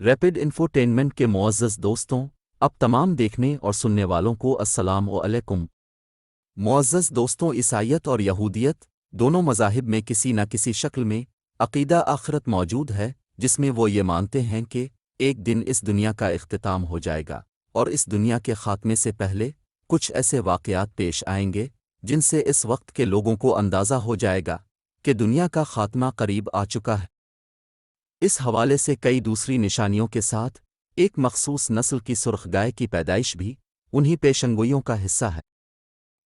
Rapid infotainment के मुअज़्ज़ज़ दोस्तों, अब तमाम देखने और सुनने वालों को अस्सलाम अलैकुम। मुअज़्ज़ज़ दोस्तों, ईसाईयत और यहूदियत दोनों मज़ाहिब में किसी न किसी शक्ल में अक़ीदा आखिरत मौजूद है, जिसमें वो ये मानते हैं कि एक दिन इस दुनिया का इख्तिताम हो जाएगा और इस दुनिया के ख़ात्मे से पहले कुछ ऐसे वाक़यात पेश आएंगे जिनसे इस वक्त के लोगों को अंदाज़ा हो जाएगा कि दुनिया का ख़ात्मा करीब आ चुका है। इस हवाले से कई दूसरी निशानियों के साथ एक मखसूस नस्ल की सुर्ख गाय की पैदाइश भी उन्हीं पेशंगोइयों का हिस्सा है।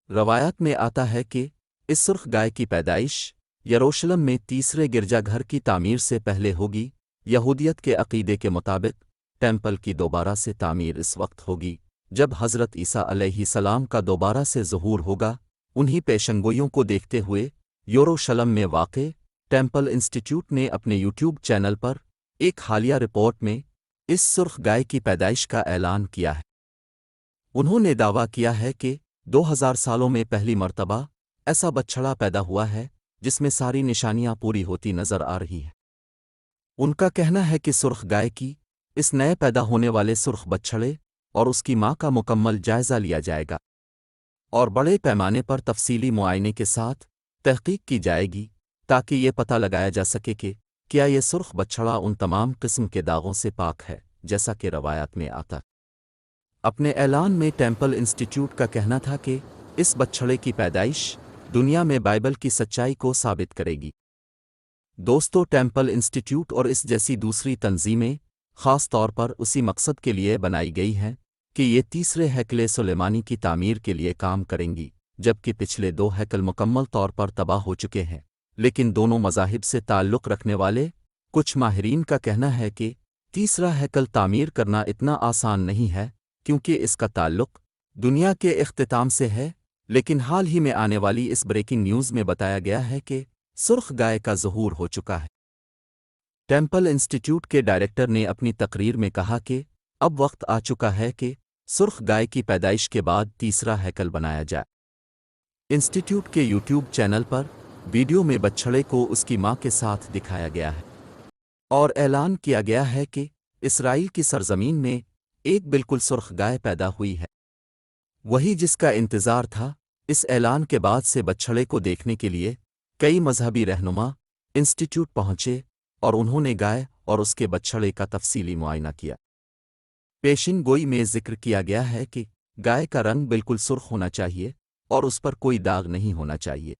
रवायात में आता है कि इस सुर्ख गाय की पैदाइश यरूशलेम में तीसरे गिरजाघर की तामीर से पहले होगी। यहूदियत के अक़ीदे के मुताबिक टेम्पल की दोबारा से तामीर इस वक्त होगी जब हज़रत ईसा अलैहिस्सलाम का दोबारा से ज़ुहूर होगा। उन्हीं पेशंगोइयों को देखते हुए यरूशलेम में वाक़े टेम्पल इंस्टीट्यूट ने अपने यूट्यूब चैनल पर एक हालिया रिपोर्ट में इस सुर्ख गाय की पैदाइश का ऐलान किया है। उन्होंने दावा किया है कि 2000 सालों में पहली मर्तबा ऐसा बछड़ा पैदा हुआ है जिसमें सारी निशानियां पूरी होती नजर आ रही हैं। उनका कहना है कि सुर्ख गाय की इस नए पैदा होने वाले सुर्ख बछड़े और उसकी मां का मुकम्मल जायजा लिया जाएगा और बड़े पैमाने पर तफसीली मुआयने के साथ तहकीक की जाएगी ताकि ये पता लगाया जा सके कि क्या ये सुर्ख बछड़ा उन तमाम किस्म के दागों से पाक है जैसा कि रवायात में आता। अपने ऐलान में टेम्पल इंस्टीट्यूट का कहना था कि इस बछड़े की पैदाइश दुनिया में बाइबल की सच्चाई को साबित करेगी। दोस्तों, टेम्पल इंस्टीट्यूट और इस जैसी दूसरी तंजीमें ख़ास तौर पर उसी मकसद के लिए बनाई गई हैं कि ये तीसरे हैकल सुलेमानी की तामीर के लिए काम करेंगी, जबकि पिछले 2 हैकल मुकम्मल तौर पर तबाह हो चुके हैं। लेकिन दोनों मज़ाहिब से ताल्लुक़ रखने वाले कुछ माहिरीन का कहना है कि तीसरा हैकल तामीर करना इतना आसान नहीं है, क्योंकि इसका ताल्लुक़ दुनिया के इख्तिताम से है। लेकिन हाल ही में आने वाली इस ब्रेकिंग न्यूज़ में बताया गया है कि सुर्ख गाय का ज़ुहूर हो चुका है। टेम्पल इंस्टीट्यूट के डायरेक्टर ने अपनी तकरीर में कहा कि अब वक्त आ चुका है कि सुर्ख गाय की पैदाइश के बाद तीसरा हैकल बनाया जाए। इंस्टीट्यूट के यूट्यूब चैनल पर वीडियो में बछड़े को उसकी मां के साथ दिखाया गया है और ऐलान किया गया है कि इसराइल की सरजमीन में एक बिल्कुल सुर्ख गाय पैदा हुई है, वही जिसका इंतज़ार था। इस ऐलान के बाद से बछड़े को देखने के लिए कई मजहबी रहनुमा इंस्टीट्यूट पहुंचे और उन्होंने गाय और उसके बछड़े का तफसीली मुआयना किया। पेशिन गोई में जिक्र किया गया है कि गाय का रंग बिल्कुल सुर्ख होना चाहिए और उस पर कोई दाग नहीं होना चाहिए।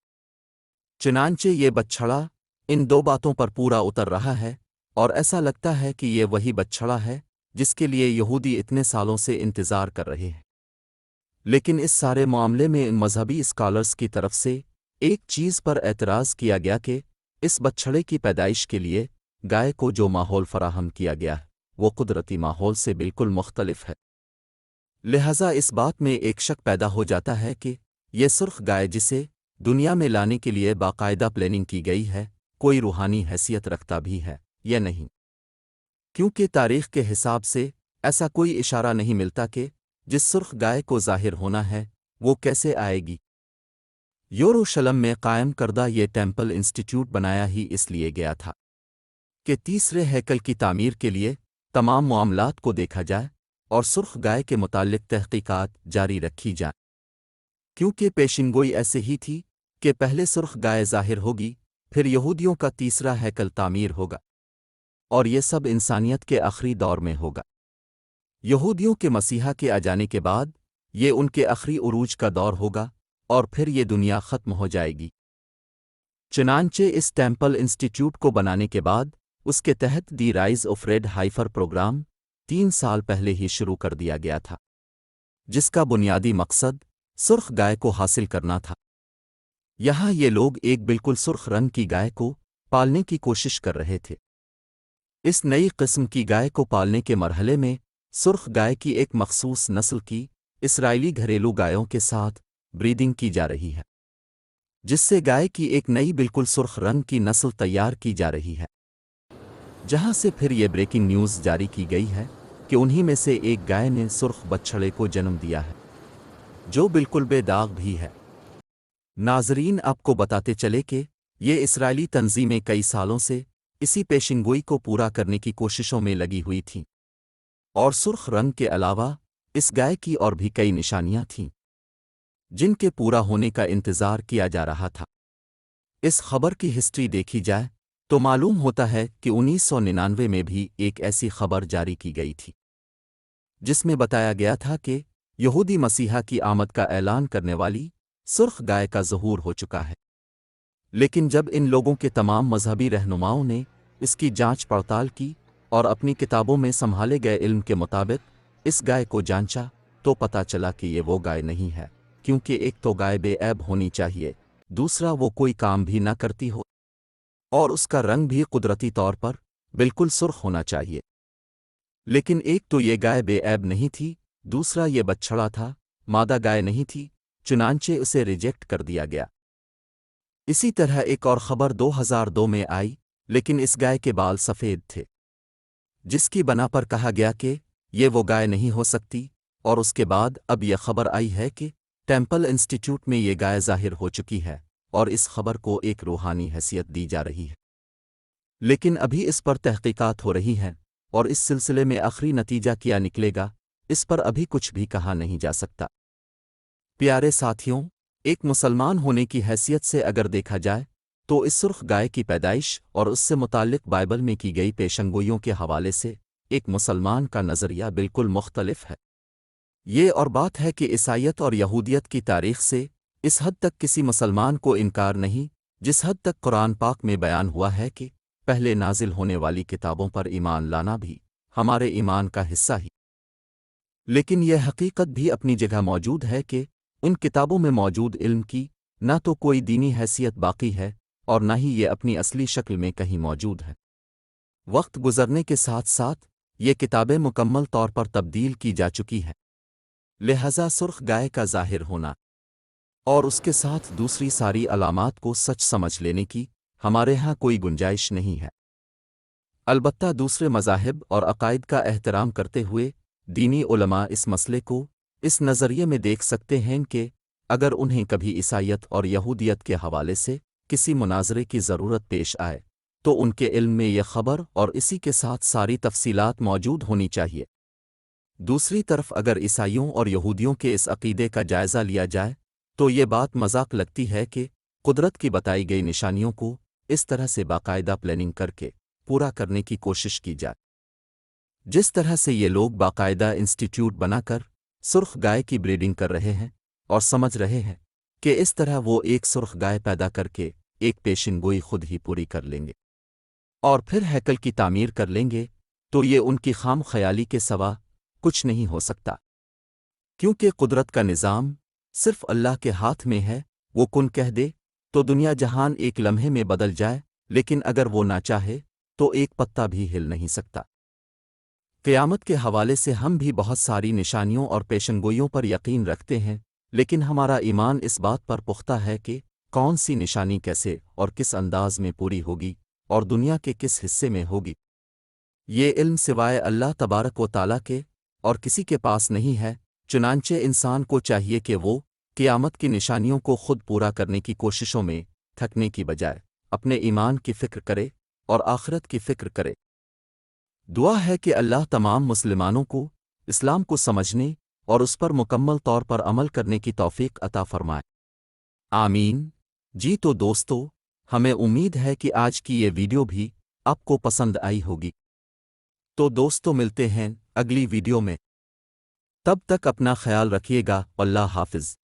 चुनांचे ये बछड़ा इन 2 बातों पर पूरा उतर रहा है और ऐसा लगता है कि ये वही बछड़ा है जिसके लिए यहूदी इतने सालों से इंतज़ार कर रहे हैं। लेकिन इस सारे मामले में इन मजहबी स्कॉलर्स की तरफ से एक चीज़ पर एतराज़ किया गया कि इस बछड़े की पैदाइश के लिए गाय को जो माहौल फराहम किया गया है वो कुदरती माहौल से बिल्कुल मुख्तलिफ है। लिहाजा इस बात में एक शक पैदा हो जाता है कि ये सुर्ख गाय जिसे दुनिया में लाने के लिए बाकायदा प्लानिंग की गई है, कोई रूहानी हैसियत रखता भी है या नहीं, क्योंकि तारीख़ के हिसाब से ऐसा कोई इशारा नहीं मिलता कि जिस सुर्ख गाय को ज़ाहिर होना है वो कैसे आएगी। यरूशलेम में कायम करदा ये टेम्पल इंस्टीट्यूट बनाया ही इसलिए गया था कि तीसरे हैकल की तामीर के लिए तमाम मामलात को देखा जाए और सुर्ख गाय के मुताल्लिक़ तहक़ीक़ात जारी रखी जाए, क्योंकि पेशिनगोई ऐसे ही थी कि पहले सुर्ख गाय ज़ाहिर होगी, फिर यहूदियों का तीसरा हैकल तामीर होगा और ये सब इंसानियत के आखिरी दौर में होगा। यहूदियों के मसीहा के आ जाने के बाद ये उनके आखिरी उरूज का दौर होगा और फिर ये दुनिया ख़त्म हो जाएगी। चुनांचे इस टेम्पल इंस्टीट्यूट को बनाने के बाद उसके तहत the rise of red heifer program 3 साल पहले ही शुरू कर दिया गया था, जिसका बुनियादी मकसद सुर्ख गाय को हासिल करना था। यहाँ ये लोग एक बिल्कुल सुर्ख रंग की गाय को पालने की कोशिश कर रहे थे। इस नई किस्म की गाय को पालने के मरहले में सुर्ख गाय की एक मखसूस नस्ल की इसराइली घरेलू गायों के साथ ब्रीडिंग की जा रही है, जिससे गाय की एक नई बिल्कुल सुर्ख रंग की नस्ल तैयार की जा रही है। जहां से फिर ये ब्रेकिंग न्यूज़ जारी की गई है कि उन्हीं में से एक गाय ने सुर्ख बछड़े को जन्म दिया है जो बिल्कुल बेदाग भी है। नाजरीन, आपको बताते चले कि ये इसराइली तंजीमें कई सालों से इसी पेशिंगोई को पूरा करने की कोशिशों में लगी हुई थीं। और सुर्ख रंग के अलावा इस गाय की और भी कई निशानियां थीं जिनके पूरा होने का इंतजार किया जा रहा था। इस खबर की हिस्ट्री देखी जाए तो मालूम होता है कि 1999 में भी एक ऐसी खबर जारी की गई थी जिसमें बताया गया था कि यहूदी मसीहा की आमद का ऐलान करने वाली सुर्ख गाय का ज़हूर हो चुका है। लेकिन जब इन लोगों के तमाम मजहबी रहनुमाओं ने इसकी जांच पड़ताल की और अपनी किताबों में संभाले गए इल्म के मुताबिक इस गाय को जांचा तो पता चला कि ये वो गाय नहीं है, क्योंकि एक तो गाय बेऐब होनी चाहिए, दूसरा वो कोई काम भी ना करती हो और उसका रंग भी कुदरती तौर पर बिल्कुल सुर्ख होना चाहिए। लेकिन एक तो ये गाय बेऐब नहीं थी, दूसरा ये बछड़ा था, मादा गाय नहीं थी, चुनांचे उसे रिजेक्ट कर दिया गया। इसी तरह एक और खबर 2002 में आई, लेकिन इस गाय के बाल सफ़ेद थे, जिसकी बना पर कहा गया कि ये वो गाय नहीं हो सकती। और उसके बाद अब यह खबर आई है कि टेम्पल इंस्टीट्यूट में ये गाय ज़ाहिर हो चुकी है और इस खबर को एक रूहानी हैसियत दी जा रही है। लेकिन अभी इस पर तहकीकात हो रही हैं और इस सिलसिले में आखिरी नतीजा क्या निकलेगा, इस पर अभी कुछ भी कहा नहीं जा सकता। प्यारे साथियों, एक मुसलमान होने की हैसियत से अगर देखा जाए तो इस सुर्ख गाय की पैदाइश और उससे मुताल्लिक बाइबल में की गई पेशंगोइयों के हवाले से एक मुसलमान का नज़रिया बिल्कुल मुख्तलिफ है। ये और बात है कि ईसाइयत और यहूदियत की तारीख से इस हद तक किसी मुसलमान को इनकार नहीं जिस हद तक कुरान पाक में बयान हुआ है कि पहले नाजिल होने वाली किताबों पर ईमान लाना भी हमारे ईमान का हिस्सा ही। लेकिन यह हकीकत भी अपनी जगह मौजूद है कि उन किताबों में मौजूद इल्म की ना तो कोई दीनी हैसियत बाकी है और ना ही ये अपनी असली शक्ल में कहीं मौजूद है। वक्त गुजरने के साथ साथ ये किताबें मुकम्मल तौर पर तब्दील की जा चुकी हैं। लिहाजा सुर्ख गाय का ज़ाहिर होना और उसके साथ दूसरी सारी अलामात को सच समझ लेने की हमारे यहाँ कोई गुंजाइश नहीं है। अलबत्ता दूसरे मज़ाहिब और अकायद का एहतराम करते हुए दीनी उलमा इस मसले को इस नज़रिए में देख सकते हैं कि अगर उन्हें कभी ईसाइयत और यहूदियत के हवाले से किसी मुनाजरे की ज़रूरत पेश आए तो उनके इल्म में यह खबर और इसी के साथ सारी तफसीलात मौजूद होनी चाहिए। दूसरी तरफ अगर ईसाइयों और यहूदियों के इस अकीदे का जायज़ा लिया जाए तो ये बात मजाक लगती है कि कुदरत की बताई गई निशानियों को इस तरह से बाकायदा प्लानिंग करके पूरा करने की कोशिश की जाए। जिस तरह से ये लोग बाकायदा इंस्टीट्यूट बनाकर सुर्ख गाय की ब्रीडिंग कर रहे हैं और समझ रहे हैं कि इस तरह वो एक सुर्ख गाय पैदा करके एक पेशिनगोई खुद ही पूरी कर लेंगे और फिर हैकल की तामीर कर लेंगे, तो ये उनकी खाम ख्याली के सिवा कुछ नहीं हो सकता। क्योंकि कुदरत का निज़ाम सिर्फ अल्लाह के हाथ में है। वो कुन कह दे तो दुनिया जहान एक लम्हे में बदल जाए, लेकिन अगर वो ना चाहे तो एक पत्ता भी हिल नहीं सकता। क़यामत के हवाले से हम भी बहुत सारी निशानियों और पेशनगोइयों पर यकीन रखते हैं, लेकिन हमारा ईमान इस बात पर पुख्ता है कि कौन सी निशानी कैसे और किस अंदाज में पूरी होगी और दुनिया के किस हिस्से में होगी, ये इल्म सिवाय अल्लाह तबारक व ताला के और किसी के पास नहीं है। चुनांचे इंसान को चाहिए कि वो क़यामत की निशानियों को खुद पूरा करने की कोशिशों में थकने की बजाय अपने ईमान की फ़िक्र करे और आखिरत की फ़िक्र करे। दुआ है कि अल्लाह तमाम मुसलमानों को इस्लाम को समझने और उस पर मुकम्मल तौर पर अमल करने की तौफीक अता फरमाए। आमीन। जी तो दोस्तों, हमें उम्मीद है कि आज की ये वीडियो भी आपको पसंद आई होगी। तो दोस्तों, मिलते हैं अगली वीडियो में। तब तक अपना ख्याल रखिएगा। अल्लाह हाफ़िज़।